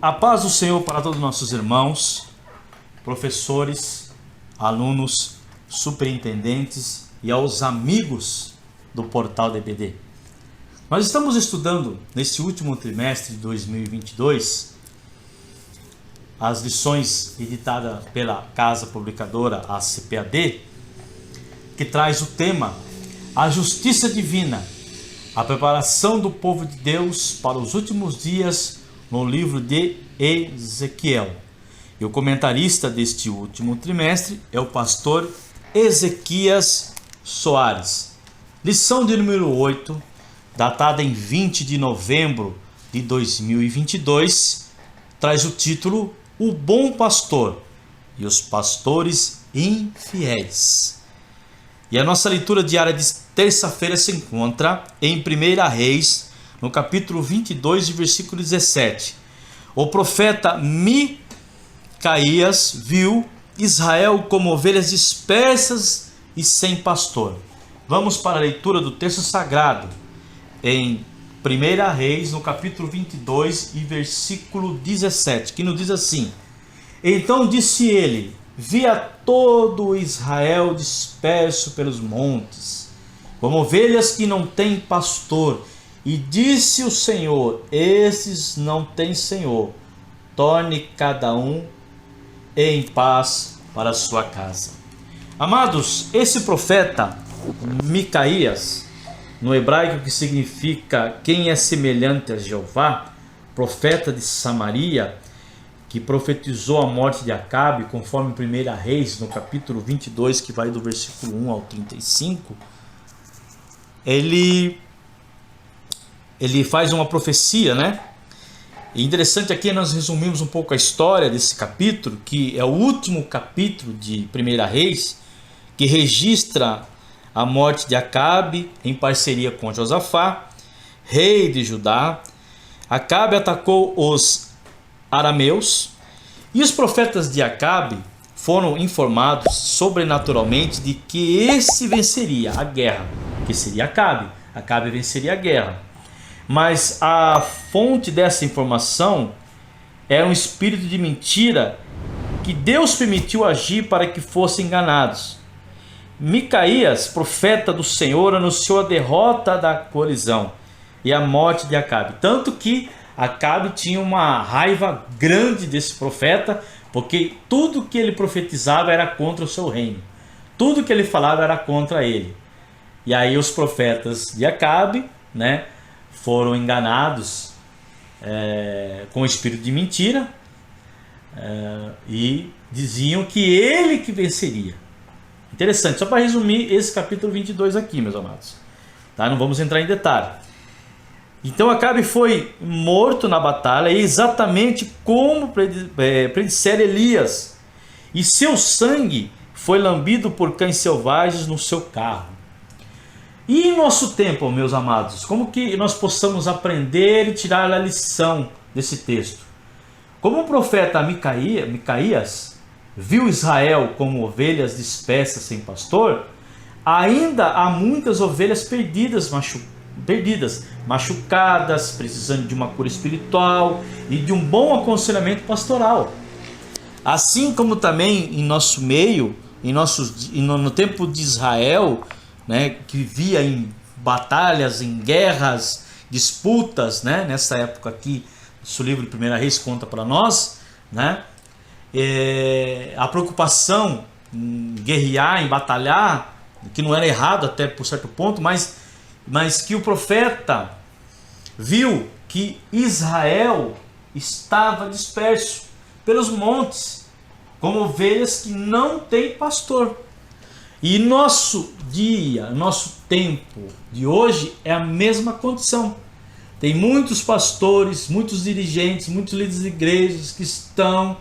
A paz do Senhor para todos os nossos irmãos, professores, alunos, superintendentes e aos amigos do portal DBD. Nós estamos estudando nesse último trimestre de 2022 as lições editadas pela casa publicadora ACPAD, que traz o tema A Justiça Divina, a preparação do povo de Deus para os últimos dias, no livro de Ezequiel. E o comentarista deste último trimestre é o pastor Ezequias Soares. Lição de número 8, datada em 20 de novembro de 2022, traz o título O Bom Pastor e os Pastores Infiéis. E a nossa leitura diária de terça-feira se encontra em 1 Reis, no capítulo 22, versículo 17. O profeta Micaías viu Israel como ovelhas dispersas e sem pastor. Vamos para a leitura do texto sagrado em 1 Reis, no capítulo 22 e versículo 17, que nos diz assim: Então disse ele: via todo Israel disperso pelos montes, como ovelhas que não têm pastor. E disse o Senhor: esses não têm senhor, torne cada um em paz para a sua casa. Amados, esse profeta Micaías, no hebraico que significa quem é semelhante a Jeová, profeta de Samaria, que profetizou a morte de Acabe, conforme 1 Reis, no capítulo 22, que vai do versículo 1 ao 35, ele faz uma profecia, né? E interessante aqui nós resumimos um pouco a história desse capítulo, que é o último capítulo de 1 Reis, que registra a morte de Acabe em parceria com Josafá, rei de Judá. Acabe atacou os arameus e os profetas de Acabe foram informados sobrenaturalmente de que esse venceria a guerra, que seria Acabe. Acabe venceria a guerra. Mas a fonte dessa informação era um espírito de mentira que Deus permitiu agir para que fossem enganados. Micaías, profeta do Senhor, anunciou a derrota da coalizão e a morte de Acabe. Tanto que Acabe tinha uma raiva grande desse profeta, porque tudo que ele profetizava era contra o seu reino. Tudo que ele falava era contra ele. E aí os profetas de Acabe, né, foram enganados com o espírito de mentira e diziam que ele que venceria. Interessante, só para resumir esse capítulo 22 aqui, meus amados, tá? Não vamos entrar em detalhe. Então Acabe foi morto na batalha, exatamente como predissera Elias, e seu sangue foi lambido por cães selvagens no seu carro. E em nosso tempo, meus amados, como que nós possamos aprender e tirar a lição desse texto? Como o profeta Micaías viu Israel como ovelhas dispersas sem pastor, ainda há muitas ovelhas perdidas, machucadas, precisando de uma cura espiritual e de um bom aconselhamento pastoral. Assim como também em nosso meio, no tempo de Israel, né, que vivia em batalhas, em guerras, disputas, né, nessa época aqui, o livro de 1 Reis conta para nós, né, a preocupação em guerrear, em batalhar, que não era errado até por certo ponto, mas que o profeta viu que Israel estava disperso pelos montes, como ovelhas que não têm pastor. E nosso dia, nosso tempo de hoje é a mesma condição. Tem muitos pastores, muitos dirigentes, muitos líderes de igrejas que estão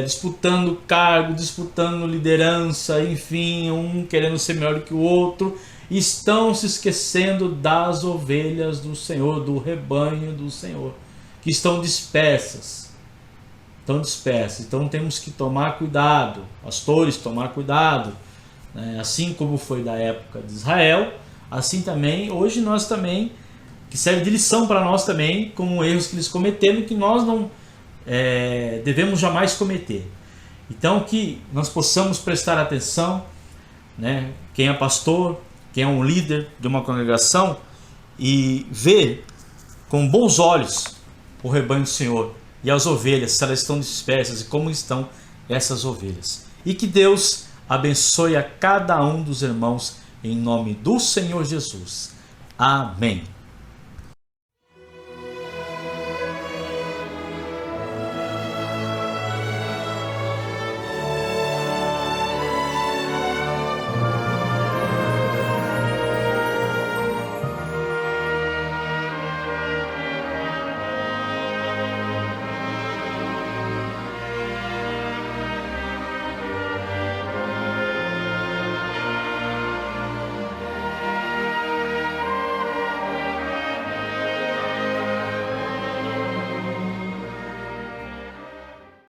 disputando cargo, disputando liderança, enfim, um querendo ser melhor do que o outro, e estão se esquecendo das ovelhas do Senhor, do rebanho do Senhor, que estão dispersas. Então temos que tomar cuidado, pastores, tomar cuidado, né? Assim como foi da época de Israel, assim também, hoje nós também que serve de lição para nós também, como erros que eles cometeram, que nós não devemos jamais cometer. Então que nós possamos prestar atenção, né? Quem é pastor, quem é um líder de uma congregação, e ver com bons olhos o rebanho do Senhor e as ovelhas, se elas estão dispersas e como estão essas ovelhas. E que Deus abençoe a cada um dos irmãos em nome do Senhor Jesus. Amém.